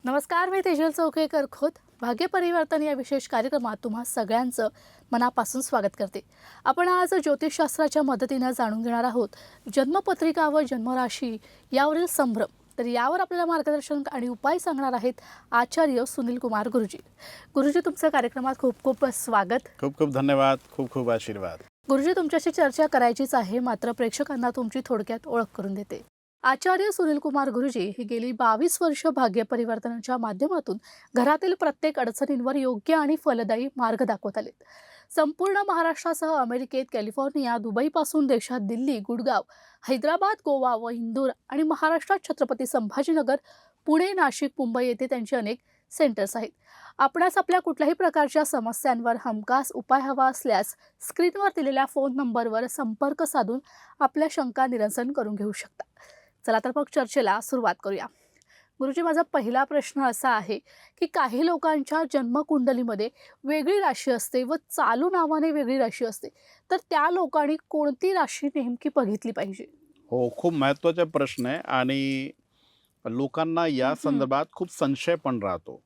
नमस्कार, मी तेजल चौकेकर खोत. भाग्य परिवर्तन या विशेष कार्यक्रमात तुम्हा सगळ्यांचं मनापासून स्वागत करते. आपण आज ज्योतिषशास्त्राच्या मदतीनं जाणून घेणार आहोत जन्मपत्रिका व जन्मराशी यावरील संभ्रम. तर यावर आपल्याला मार्गदर्शन आणि उपाय सांगणार आहेत आचार्य सुनील कुमार गुरुजी. गुरुजी, तुमच्या कार्यक्रमात खूप खूप स्वागत. खूप खूप धन्यवाद. खूप खूप आशीर्वाद. गुरुजी, तुमच्याशी चर्चा करायचीच आहे, मात्र प्रेक्षकांना तुमची थोडक्यात ओळख करून देते. आचार्य सुनील कुमार गुरुजी ही गेली 22 वर्ष भाग्य परिवर्तनाच्या माध्यमातून घरातील प्रत्येक अडचणींवर योग्य आणि फलदायी मार्ग दाखवत आलेत. संपूर्ण महाराष्ट्रासह अमेरिकेत, कॅलिफोर्निया, दुबईपासून देशात दिल्ली, गुडगाव, हैदराबाद, गोवा व इंदूर आणि महाराष्ट्रात छत्रपती संभाजीनगर, पुणे, नाशिक, मुंबई येथे त्यांचे अनेक सेंटर्स आहेत. आपणास आपल्या कुठल्याही प्रकारच्या समस्यांवर हमखास उपाय हवा असल्यास स्क्रीनवर दिलेल्या फोन नंबरवर संपर्क साधून आपल्या शंका निरसन करून घेऊ शकता. चला तर मग चर्चेला सुरुवात करूया. गुरुजी, माझा पहिला प्रश्न असा आहे की काही लोकांच्या जन्मकुंडलीमध्ये वेगळी राशी असते व चालू नावाने वेगळी राशी असते, तर त्या लोकांनी कोणती राशी नेमकी बघितली पाहिजे? हो, खूप महत्त्वाचा प्रश्न आहे आणि लोकांना या हं, संदर्भात खूप संशय पण राहतो.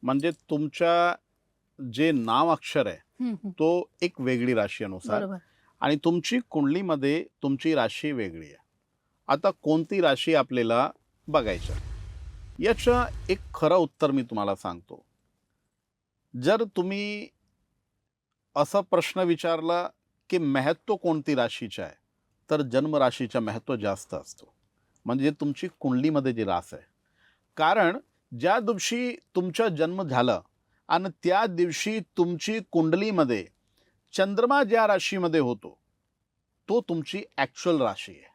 म्हणजे तुमच्या जे नाव अक्षर आहे, हं, हं. तो एक वेगळी राशीनुसार बरोबर. आणि तुमची कुंडलीमध्ये तुमची राशी वेगळी आहे. आता कोणती राशी आपल्याला बघायचं? याचं एक खरं उत्तर मी तुम्हाला सांगतो. जर तुम्ही असा प्रश्न विचारला की महत्त्व कोणती राशीचं आहे, तर जन्मराशीचं महत्त्व जास्त असतो. म्हणजे तुमची कुंडलीमध्ये जी रास आहे. कारण ज्या दिवशी तुमचा जन्म झाला आणि त्या दिवशी तुमची कुंडलीमध्ये चंद्रमा ज्या राशीमध्ये होतो, तो तुमची ॲक्च्युअल राशी आहे.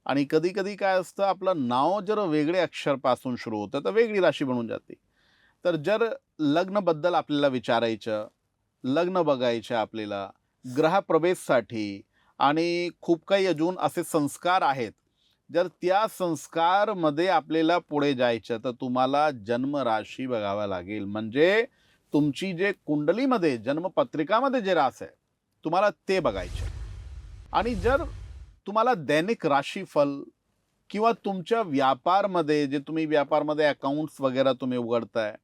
आणि कधी-कधी काय असतं, आपलं नाव जर वेगळे अक्षरपासून सुरू होतं, तर वेगळी राशी बनून जाते. तर जर लग्नाबद्दल आपल्याला विचारायचं, लग्न बघायचं आपल्याला, गृहप्रवेशसाठी आणि खूप काही अजून असे संस्कार आहेत. जर त्या संस्कारमध्ये आपल्याला पुढे जायचं, तर तुम्हाला जन्मराशी बघावा लागेल. म्हणजे तुमची जे कुंडलीमध्ये, जन्मपत्रिकामध्ये जे रास आहे, तुम्हाला ते बघायचं. आणि जर तुम्हाला दैनिक राशीफल किंवा तुमच्या व्यापारमध्ये जे तुम्ही व्यापारमध्ये अकाउंट्स वगैरे तुम्ही उघडताय,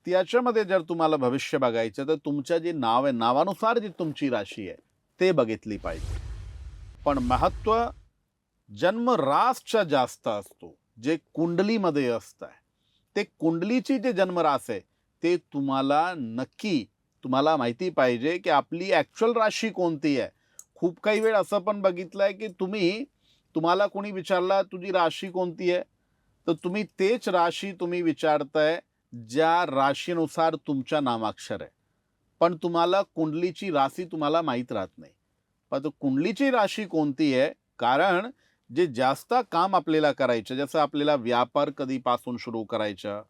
त्याच्यामध्ये जर तुम्हाला भविष्य बघायचं, तर तुमचं जे नाव आहे, नावानुसार जी तुमची राशी आहे, ते बघितली पाहिजे. पण महत्त्व जन्मरासचा जास्त असतो, जे कुंडलीमध्ये असतं. ते कुंडलीची जे जन्मरास आहे, ते तुम्हाला नक्की तुम्हाला माहिती पाहिजे की आपली ॲक्च्युअल राशी कोणती आहे. खूप काही वेळ असं पण बघितलं आहे की तुम्हाला कोणी विचारला, तुझी राशी कोणती आहे? तर तुम्ही तेच राशी तुम्ही विचारताय, ज्या राशीनुसार तुमच्या नामाक्षर आहे. पण तुम्हाला कुंडलीची राशी तुम्हाला माहीत राहत नाही. पण कुंडलीची राशी कोणती आहे? कारण जे जास्त काम आपल्याला करायचं, जसं आपल्याला व्यापार कधीपासून सुरू करायचं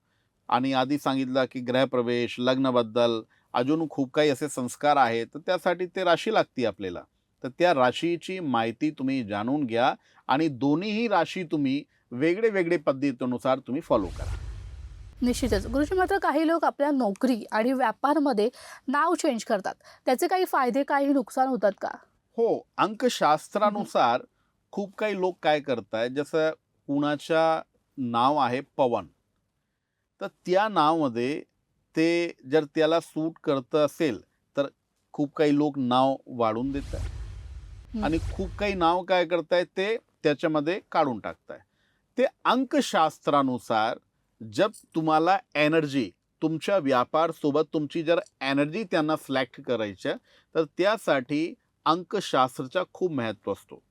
आणि आधी सांगितलं की गृहप्रवेश, लग्नाबद्दल अजून खूप काही असे संस्कार आहेत, तर त्यासाठी ते राशी लागते आपल्याला. तर त्या राशीची माहिती तुम्ही जाणून घ्या आणि दोन्हीही राशी तुम्ही वेगळे पद्धतीनुसार तुम्ही फॉलो करा. निश्चितच. गुरुजी, मात्र काही लोक आपल्या नोकरी आणि व्यापारमध्ये नाव चेंज करतात. त्याचे काही फायदे, काही नुकसान होतात का? हो, हं, अंकशास्त्रानुसार खूप काही लोक काय करतायत, जसं कुणाच्या नाव आहे पवन, तर त्या नावामध्ये ते जर त्याला सूट करतं असेल, तर खूप काही लोक नाव वाढवून देतात हं. आणि खूप काही नाव काय करतायत, ते त्याच्यामध्ये काढून टाकताय. ते अंकशास्त्रानुसार जर तुम्हाला एनर्जी तुमच्या व्यापारसोबत तुमची जर एनर्जी त्यांना सिलेक्ट करायचं, तर त्यासाठी अंकशास्त्राचा खूप महत्त्व असतो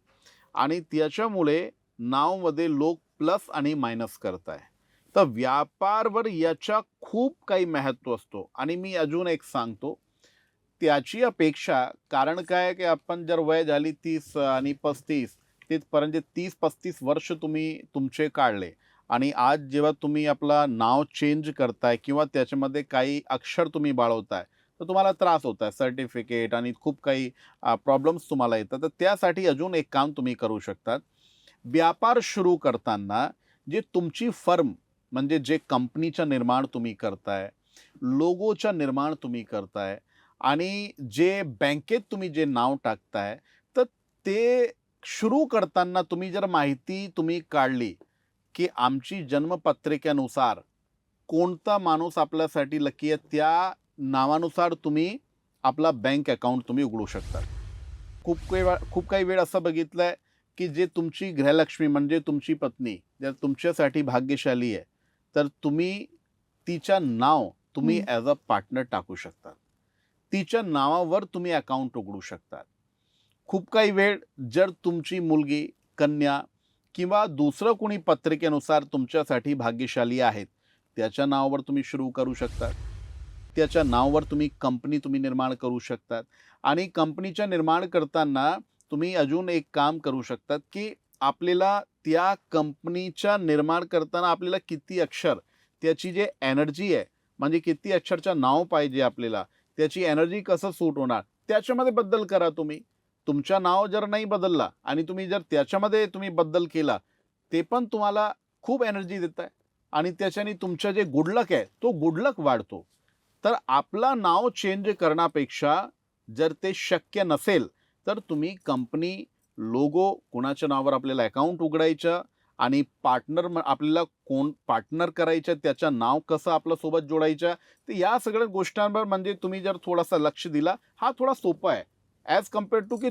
आणि त्याच्यामुळे नावमध्ये लोक प्लस आणि मायनस करत आहे. तर व्यापारवर याचा खूप काही महत्त्व असतो आणि मी अजून एक सांगतो, त्याची अपेक्षा कारण काय आहे, की आपण जर वय झाली 30 आणि 35 तिथपर्यंत 30-35 वर्ष तुम्ही तुमचे काढले आणि आज जेव्हा तुम्ही आपला नाव चेंज करताय किंवा त्याच्यामध्ये काही अक्षर तुम्ही बाळगताय, तर तुम्हाला त्रास होत आहे. सर्टिफिकेट आणि खूप काही प्रॉब्लेम्स तुम्हाला येतात. तर त्यासाठी अजून एक काम तुम्ही करू शकतात. व्यापार सुरू करताना जे तुमची फर्म म्हणजे जे कंपनीचं निर्माण तुम्ही करताय, लोगोचं निर्माण तुम्ही करताय आणि जे बँकेत तुम्ही जे नाव टाकताय, तर ते सुरू करताना तुम्ही जर माहिती तुम्ही काढली, की आमची जन्मपत्रिकेनुसार कोणता माणूस आपल्यासाठी लकी आहे त्या नावानुसार तुम्ही आपला बँक अकाउंट तुम्ही उघडू शकता. खूप काही वेळ असं बघितलं आहे की जे तुमची गृहलक्ष्मी म्हणजे तुमची पत्नी जर तुमच्यासाठी भाग्यशाली आहे तर तुम्ही तिचं नाव तुम्ही ॲज अ पार्टनर टाकू शकता. तिच्या नावावर तुम्ही अकाउंट उघडू शकता. खूप काही वेळ जर तुमची मुलगी, कन्या किंवा दुसरं कोणी पत्रिकेनुसार तुमच्यासाठी भाग्यशाली आहेत त्याच्या नावावर तुम्ही सुरू करू शकता. त्याच्या नावावर तुम्ही कंपनी तुम्ही निर्माण करू शकतात. आणि कंपनीच्या निर्माण करताना तुम्ही अजून एक काम करू शकतात की आपल्याला त्या कंपनीच्या निर्माण करताना आपल्याला किती अक्षर त्याची जे एनर्जी आहे म्हणजे किती अक्षरचं नाव पाहिजे आपल्याला त्याची एनर्जी कसं सूट होणार त्याच्यामध्ये बदल करा. तुम्ही तुमचं नाव जर नाही बदलला आणि तुम्ही जर त्याच्यामध्ये तुम्ही बदल केला ते पण तुम्हाला खूप एनर्जी देत आहे आणि त्याच्याने तुमचं जे गुडलक आहे तो गुडलक वाढतो. तर आपलं नाव चेंज करण्यापेक्षा जर ते शक्य नसेल तर तुम्ही कंपनी लोगो कोणाच्या नावावर आपल्याला अकाउंट उघडायचं आणि पार्टनर आपल्याला कोण पार्टनर करायचं त्याचं नाव कसं आपल्यासोबत जोडायचं तर या सगळ्या गोष्टींवर म्हणजे तुम्ही जर थोडासा लक्ष दिला हा थोडा सोपा आहे ॲज कम्पेअर टू की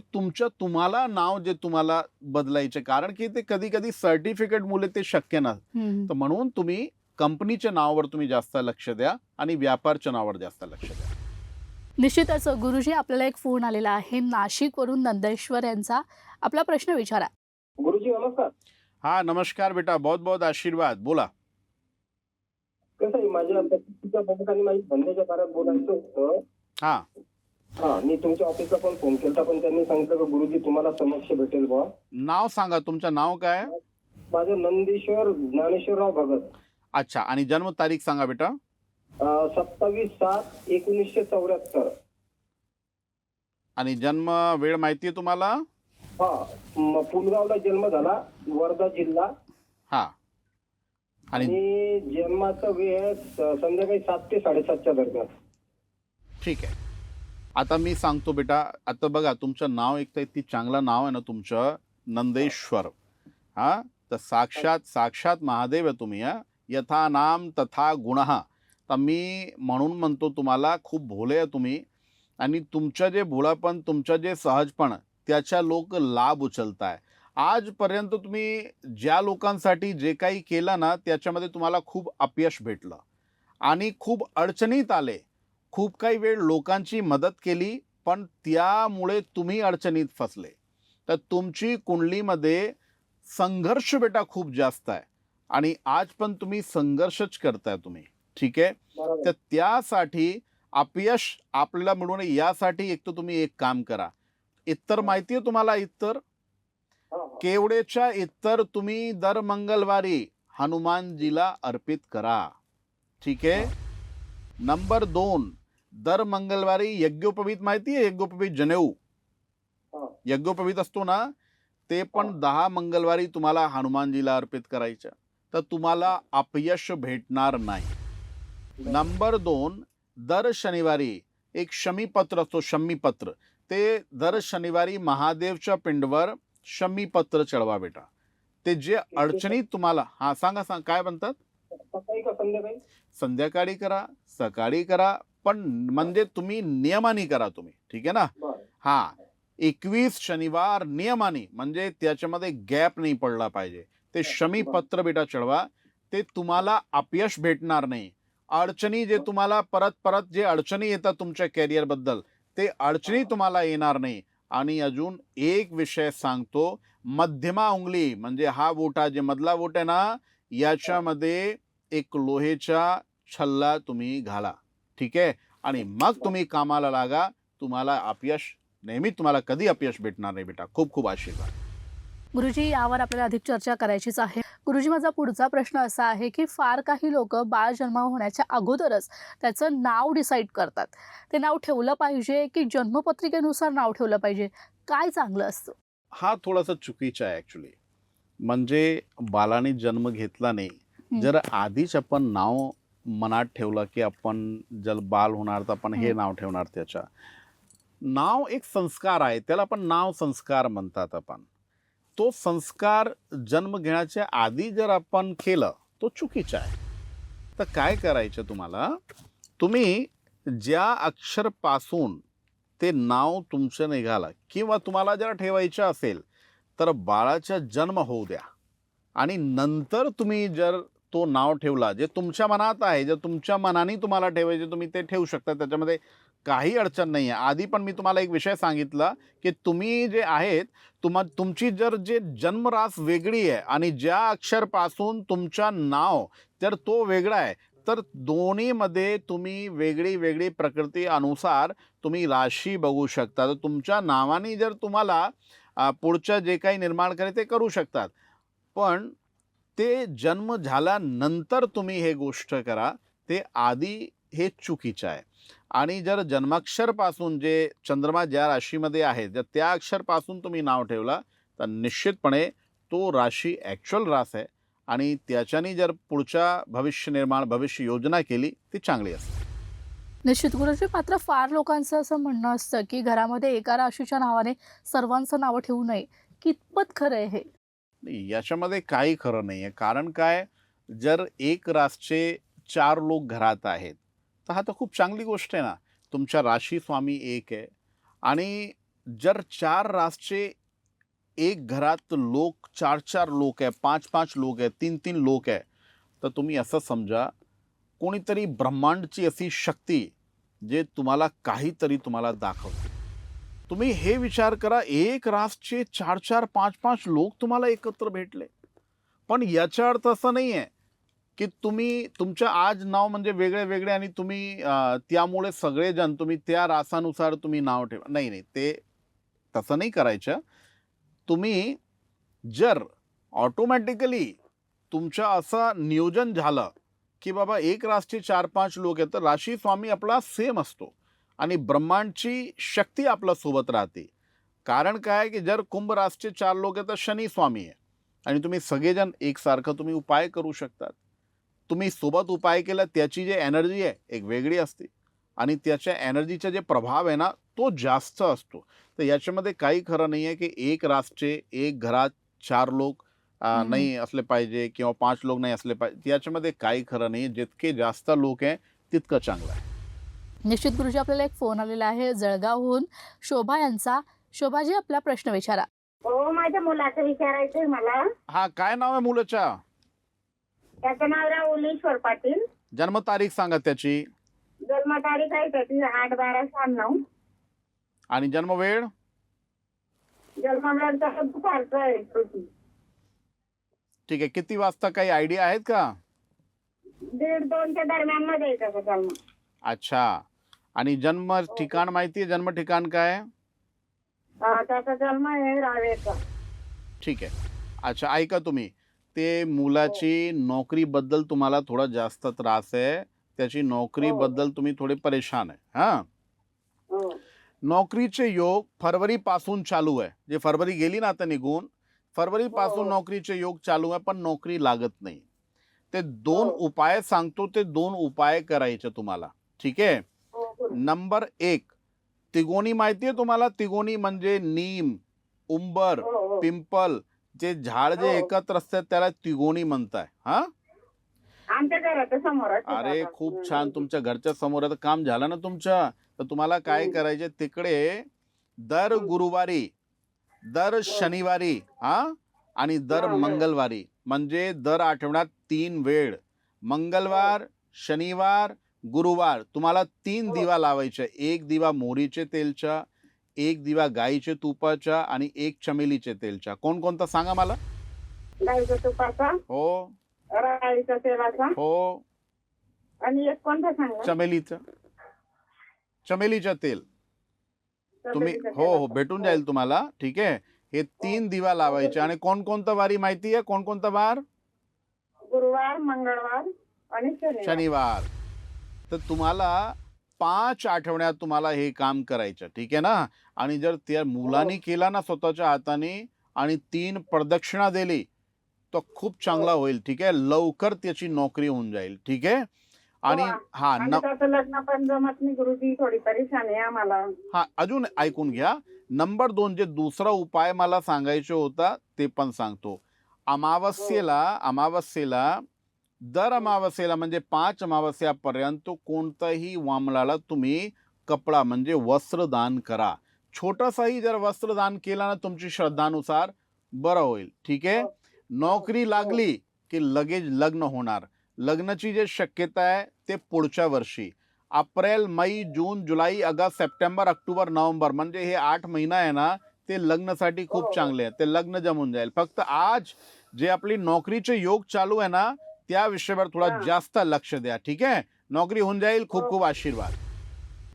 तुम्हाला नाव जे तुम्हाला बदलायचे कारण की ते कधी कधी सर्टिफिकेटमुळे ते शक्य नसतं. तर म्हणून तुम्ही कंपनीच्या नावावर तुम्ही जास्त लक्ष द्या आणि व्यापारच्या नावावर जास्त लक्ष द्या. निश्चितच गुरुजी, आपल्याला एक फोन आलेला आहे नाशिकवरून नंदेश्वर यांचा. आपला प्रश्न विचारा. गुरुजी नमस्कार. हा नमस्कार बेटा, बहुत बहुत आशीर्वाद. बोला. कसं आहे माझ्या पत्नीच्या बाबत आणि माझ्या धंद्याच्या कारात बोलायचं होतं. हा मी तुमच्या ऑफिसला पण फोन केला पण त्यांनी सांगितलं की गुरुजी तुम्हाला समक्ष भेटेल बा. नाव सांगा, तुमचं नाव काय? माझं नंदेश्वर ज्ञानेश्वरराव भगत. अच्छा, आणि जन्म तारीख सांगा बेटा. 27/7/1974. आणि जन्म वेळ माहिती आहे तुम्हाला? पुलगावला जन्म झाला, वर्धा जिल्हा. हा आणि आणि जन्माचा वेळ संध्याकाळी 7 ते 7:30च्या दरम्यान. ठीक आहे. आता मी सांगतो बेटा. आता बघा तुमचं नाव एक तर इतकी चांगलं नाव आहे ना तुमचं, नंदेश्वर. हा तर साक्षात महादेव आहे तुम्ही. यथा नाम तथा गुणः. तर मी म्हणून म्हणतो तुम्हाला खूप भोले आहे तुम्ही आणि तुमचं जे भोळापण तुमचं जे सहजपण त्याच्या लोक लाभ उचलताय. आजपर्यंत तुम्ही ज्या लोकांसाठी जे काही केलं ना त्याच्यामध्ये तुम्हाला खूप अपयश भेटलं आणि खूप अडचणीत आले. खूप काही वेळ लोकांची मदत केली पण त्यामुळे तुम्ही अडचणीत फसले. तर तुमची कुंडलीमध्ये संघर्ष बेटा खूप जास्त आहे आणि आज पण तुम्ही संघर्षच करताय तुम्ही. ठीक आहे. तर त्यासाठी अपयश आपल्याला मिळू नये यासाठी एक तर तुम्ही एक काम करा. इत्तर माहिती आहे तुम्हाला? इत्तर केवड्याच्या इत्तर तुम्ही दर मंगळवारी हनुमानजीला अर्पित करा. ठीक आहे. नंबर 2, दर मंगळवारी यज्ञोपवीत माहिती आहे? यज्ञोपवीत जनेऊ यज्ञोपवीत असतो ना ते पण 10 मंगळवारी तुम्हाला हनुमानजीला अर्पित करायचं. तर तुम्हाला अपयश भेटणार नाही. नंबर 2, दर शनिवारी एक शमीपत्र असतो, शमीपत्र. ते दर शनिवारी महादेवच्या पिंडवर शमीपत्र चढवा बेटा. ते जे अडचणीत तुम्हाला सांगा काय म्हणतात? सकाळी का संध्याकाळी? संध्याकाळी करा, सकाळी करा, पण म्हणजे तुम्ही नियमाने करा तुम्ही. ठीक आहे ना? 21 शनिवार नियमाने म्हणजे त्याच्यामध्ये गॅप नाही पडला पाहिजे. ते शमीपत्र बेटा चढवा. ते तुम्हाला अपयश भेटणार नाही. अडचणी जे तुम्हाला परत जे अडचणी येतात तुमच्या कॅरियर बद्दल ते अडचणी तुम्हाला येणार नाही. आणि अजून एक विषय सांगतो, मध्यमा उंगली म्हणजे हा बोटा जे मधला बोट आहे ना याच्यामध्ये एक लोहेचा छल्ला तुम्ही घाला. ठीक आहे. आणि मग तुम्ही कामाला लागा. तुम्हाला अपयश नेहमी तुम्हाला कधी अपयश भेटणार नाही बेटा. खूप खूप आशीर्वाद. गुरुजी, यावर आपल्याला अधिक चर्चा करायचीच आहे. गुरुजी, माझा पुढचा प्रश्न असा आहे की फार काही लोक बाळ जन्म होण्याच्या अगोदरच त्याचं नाव डिसाईड करतात. ते नाव ठेवलं पाहिजे की जन्मपत्रिकेनुसार नाव ठेवलं पाहिजे? काय चांगलं असतं? हा थोडासा चुकीचा आहे ॲक्च्युली. म्हणजे बाळाने जन्म घेतला नाही, जर आधीच आपण नाव मनात ठेवलं की आपण जर बाळ होणार तर आपण हे नाव ठेवणार. त्याच्या नाव एक संस्कार आहे, त्याला आपण नाव संस्कार म्हणतात आपण. तो संस्कार जन्म घेण्याच्या आधी जर आपण केलं तो चुकीचा आहे. तर काय करायचं तुम्हाला, तुम्ही ज्या अक्षरपासून ते नाव तुमचं निघालं किंवा तुम्हाला जर ठेवायचं असेल तर बाळाचा जन्म होऊ द्या आणि नंतर तुम्ही जर तो नाव ठेवला जे तुमच्या मनात आहे, जर तुमच्या मनाने तुम्हाला ठेवायचे तुम्ही ते ठेवू शकता, त्याच्यामध्ये काही अडचण नाही आहे. आधी पण मी तुम्हाला एक विषय सांगितला की तुम्ही जे आहेत तुमची जर जे जन्मरास वेगळी आहे आणि ज्या अक्षरपासून तुमचं नाव जर तो वेगळा आहे तर दोन्हीमध्ये तुम्ही वेगळी वेगळी प्रकृती अनुसार तुम्ही राशी बघू शकता. तर तुमच्या नावाने जर तुम्हाला पुढचं जे काही निर्माण करायचं ते करू शकतात, पण ते जन्म झाल्यानंतर तुम्ही हे गोष्ट करा, ते आधी हे चुकीचं आहे. आणि जर जन्माक्षरपासून जे चंद्रमा ज्या राशीमध्ये आहे जर त्या अक्षरपासून तुम्ही नाव ठेवला तर निश्चितपणे तो राशी ॲक्च्युअल रास आहे आणि त्याच्याने जर पुढच्या भविष्य योजना केली ती चांगली असते. निश्चित गुरुजी, मात्र फार लोकांचं असं म्हणणं असतं की घरामध्ये एका राशीच्या नावाने सर्वांचं नावं ठेवू नये. कितपत खरं आहे हे? नाही, याच्यामध्ये काही खरं नाही आहे. कारण काय, जर एक रासचे 4 लोक घरात आहेत तर हा तर खूप चांगली गोष्ट आहे ना. तुमच्या राशी स्वामी एक आहे आणि जर 4 रासचे एक घरात लोक 4-4 लोक आहे, 5-5 लोक आहे, 3-3 लोक आहे, तर तुम्ही असं समजा कोणीतरी ब्रह्मांडची अशी शक्ती जे तुम्हाला काहीतरी तुम्हाला दाखवते. तुम्ही हे विचार करा, एक रासचे 4-4, 5-5 लोक तुम्हाला एकत्र भेटले. पण याचा अर्थ असा नाही आहे की तुम्ही तुमचं आज नाव म्हणजे वेगळे वेगळे आणि तुम्ही त्यामुळे सगळेजण तुम्ही त्या रासानुसार तुम्ही नाव ठेवा. नाही नाही, ते तसं नाही करायचं. तुम्ही जर ऑटोमॅटिकली तुमचं असं नियोजन झालं की बाबा एक रासचे 4-5 लोक आहेत तर राशी स्वामी आपला सेम असतो आणि ब्रह्मांडची शक्ती आपल्यासोबत राहते. कारण काय की जर कुंभ रासचे 4 लोक आहेत तर शनी स्वामी आहे आणि तुम्ही सगळेजण एकसारखं तुम्ही उपाय करू शकतात. तुम्ही सोबत उपाय केला त्याची जी एनर्जी आहे एक वेगळी असते आणि त्याच्या एनर्जीचा जे प्रभाव आहे ना तो जास्त असतो. तर याच्यामध्ये काही खरं नाही आहे की एक रासचे एक घरात 4 लोक नाही असले पाहिजे किंवा 5 लोक नाही असले पाहिजे. याच्यामध्ये काही खरं नाही. जितके जास्त लोक आहे तितकं चांगलं आहे. निश्चित गुरुजी, आपल्याला एक फोन आलेला आहे जळगावहून शोभा यांचा. शोभाजी, आपला प्रश्न विचारा. हो, माझ्या मुलाचं विचारायचंय मला. हा, काय नाव आहे मुलाच्या? त्याचं नाव राहुल ईश्वर पाटील. जन्मतारीख सांगा त्याची. जन्मतारीख आहे त्याची 8/12/96. आणि जन्मवेळ? जन्मवेळ तसं दुपारचं आहे तुझी. ठीक आहे. किती वाजता, काही आयडिया आहेत का? 1:30-2च्या दरम्यान मध्ये त्याचा जन्म. अच्छा. आणि जन्म ठिकाण माहिती आहे? जन्म ठिकाण काय? त्याचा जन्म आहे रावेचा. ठीक आहे. अच्छा, ऐका तुम्ही, ते मुलाची नोकरीबद्दल तुम्हाला थोडा जास्त त्रास आहे. त्याची नोकरीबद्दल तुम्ही थोडे परेशान आहे. हां, हो. नोकरीचे योग फरवरीपासून चालू आहे. जे फरवरी गेली ना आता निघून, फरवरीपासून नोकरीचे योग चालू आहे पण नोकरी लागत नाही. ते 2 उपाय सांगतो, ते 2 उपाय करायचे तुम्हाला. ठीक आहे. हो. नंबर 1, तिगोनी माहिती आहे तुम्हाला? तिगोनी म्हणजे नीम, उंबर, हो. पिंपल, जे झाड जे एकत्र असतात त्याला तिगोनी म्हणताय. हा, आमच्या घराच्या समोर. अरे खूप छान. तुमच्या घरच्या समोर आता काम झालं ना तुमच्या. तर तुम्हाला काय करायचे, तिकडे दर गुरुवारी, दर शनिवारी आणि दर मंगळवारी, म्हणजे दर आठवड्यात 3 वेळ, मंगळवार, शनिवार, गुरुवार, तुम्हाला 3 दिवा लावायचे. 1 दिवा मोहरीचे तेलचा, 1 दिवा गाईचे तुपाचा आणि 1 चमेलीचे तेलचा. कोणकोणता सांगा मला? गाईच्या तुपाचा, हो राईच्या तेलाचा हो, आणि एक कोणता सांगा? चमेलीचं तेल. तुम्ही हो भेटून जाईल तुम्हाला. ठीक आहे. हे 3 दिवा लावायचे. आणि कोणकोणता वारी माहिती आहे? कोणकोणता वार? गुरुवार, मंगळवार आणि शनिवार. तर तुम्हाला 5 आठवड्यात तुम्हाला हे काम करायचं. ठीक आहे ना. आणि जर त्या मुलांनी केला ना स्वतःच्या हाताने आणि 3 प्रदक्षिणा दिली तर खूप चांगला होईल. ठीक आहे. लवकर त्याची नोकरी होऊन जाईल. ठीक आहे. आणि लग्न पण जमत नाही गुरुजी, थोडी परेशानी आहे आम्हाला. अजून ऐकून घ्या. नंबर 2, जे दुसरा उपाय मला सांगायचा होता ते पण सांगतो. अमावस्येला दर अमावस्येला म्हणजे 5 अमावस्यापर्यंत कोणत्याही वामलाला तुम्ही कपडा म्हणजे वस्त्रदान करा. छोटंसंही जर वस्त्रदान केलं ना तुमची श्रद्धानुसार बरं होईल. ठीक आहे. नोकरी लागली की लगेच लग्न होणार. लग्नाची जी शक्यता आहे ते पुढच्या वर्षी एप्रिल, मई, जून, जुलै, ऑगस्ट, सप्टेंबर, ऑक्टोबर, नोव्हेंबर म्हणजे हे 8 महिना आहे ना ते लग्नासाठी खूप चांगले आहे. ते लग्न जमून जाईल. फक्त आज जे आपली नोकरीचे योग चालू आहे ना त्या विषयावर थोडा जास्त लक्ष द्या. ठीक आहे. नोकरी होऊन जाईल. खूप खूप आशीर्वाद.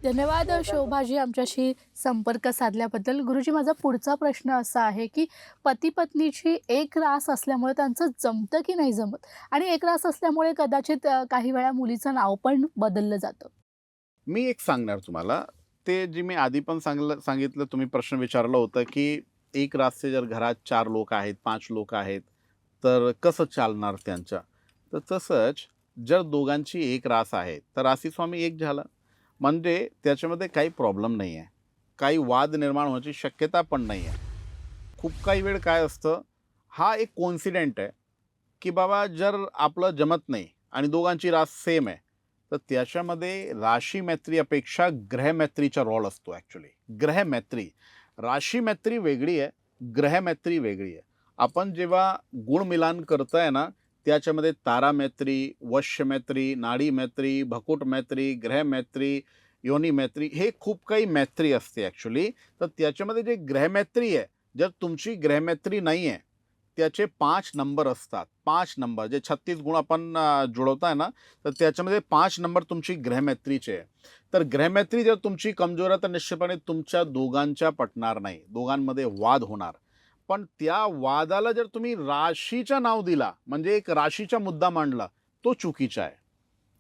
धन्यवाद शोभाजी आमच्याशी संपर्क साधल्याबद्दल. गुरुजी, माझा पुढचा प्रश्न असा आहे की पती पत्नीची एक रास असल्यामुळे त्यांचं जमतं की नाही जमत, आणि एक रास असल्यामुळे कदाचित काही वेळा मुलीचं नाव पण बदललं जातं. मी एक सांगणार तुम्हाला. ते जे मी आधी पण सांगितलं तुम्ही प्रश्न विचारला होता की एक रासचे जर घरात 4 लोक आहेत, 5 लोक आहेत तर कसं चालणार त्यांच्या. तर तसंच जर दोघांची एक रास आहे तर राशी स्वामी एक झाला म्हणजे त्याच्यामध्ये काही प्रॉब्लेम नाही आहे. काही वाद निर्माण होण्याची शक्यता पण नाही आहे. खूप काही वेळ काय असतं, हा एक कोइन्सिडेंट आहे की बाबा जर आपलं जमत नाही आणि दोघांची रास सेम आहे तर त्याच्यामध्ये राशी मैत्री अपेक्षा ग्रह मैत्रीचा रोल असतो. ॲक्च्युली ग्रह मैत्री, राशी मैत्री वेगळी आहे, ग्रह मैत्री वेगळी आहे. आपण जेव्हा गुणमिलान करतोय ना त्याच्यामध्ये तारा मैत्री, वश्य मैत्री, नाडी मैत्री, भकुट मैत्री, ग्रह मैत्री, योनी मैत्री हे खूप काही मैत्री असते ॲक्च्युली. तर त्याच्यामध्ये जे ग्रह मैत्री आहे, जर तुमची ग्रह मैत्री नाही आहे त्याचे 5 नंबर असतात. 5 नंबर जे 36 गुण आपण जुळवताय ना तर त्याच्यामध्ये 5 नंबर तुमची ग्रहमैत्रीचे आहे. तर ग्रहमैत्री जर तुमची कमजोर आहे तर निश्चितपणे तुमच्या दोघांच्या पटणार नाही, दोघांमध्ये वाद होणार. पण त्या वादाला जर तुम्ही राशीचं नाव दिला म्हणजे एक राशीचा मुद्दा मांडला तो चुकीचा आहे.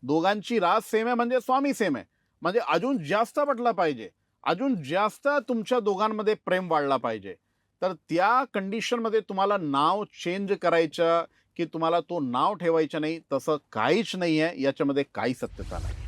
दोघांची रास सेम आहे म्हणजे स्वामी सेम आहे म्हणजे अजून जास्त पटला पाहिजे, अजून जास्त तुमच्या दोघांमध्ये प्रेम वाढला पाहिजे. तर त्या कंडिशनमध्ये तुम्हाला नाव चेंज करायचं की तुम्हाला तो नाव ठेवायचं नाही तसं काहीच नाही आहे. याच्यामध्ये काही सत्यता नाही.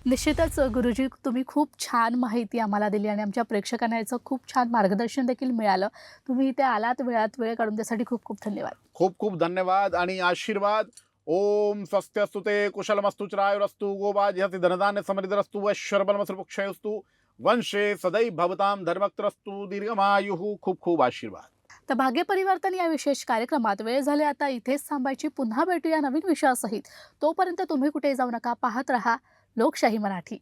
निश्चितच गुरुजी, तुम्ही खूप छान माहिती आम्हाला दिली आणि आमच्या प्रेक्षकांना याचं खूप छान मार्गदर्शन देखील मिळालं. तुम्ही इथे आलात, वेळात वेळ काढून त्यासाठी खूप खूप धन्यवाद. खूप खूप धन्यवाद आणि आशीर्वाद. ओम स्वस्त्यस्तु ते कुशलमस्तु चिरायुरस्तु गोबाजिहति धनधान्य समृद्धिरस्तु ऐश्वर्यबलमसृपुक्षयस्तु वंशे सदैव भवतां धर्मक्तरस्तु दीर्घमायुः. खूप खूप आशीर्वाद. तर भाग्य परिवर्तन या विशेष कार्यक्रमात वेळ झाले आता इथेच थांबायची. पुन्हा भेटूया नवीन विषयासहित. तोपर्यंत तुम्ही कुठे जाऊ नका, पाहत रहा लोकशाही मराठी.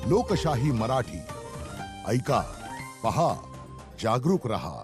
लोकशाही मराठी ऐका, पहा, जागरूक रहा.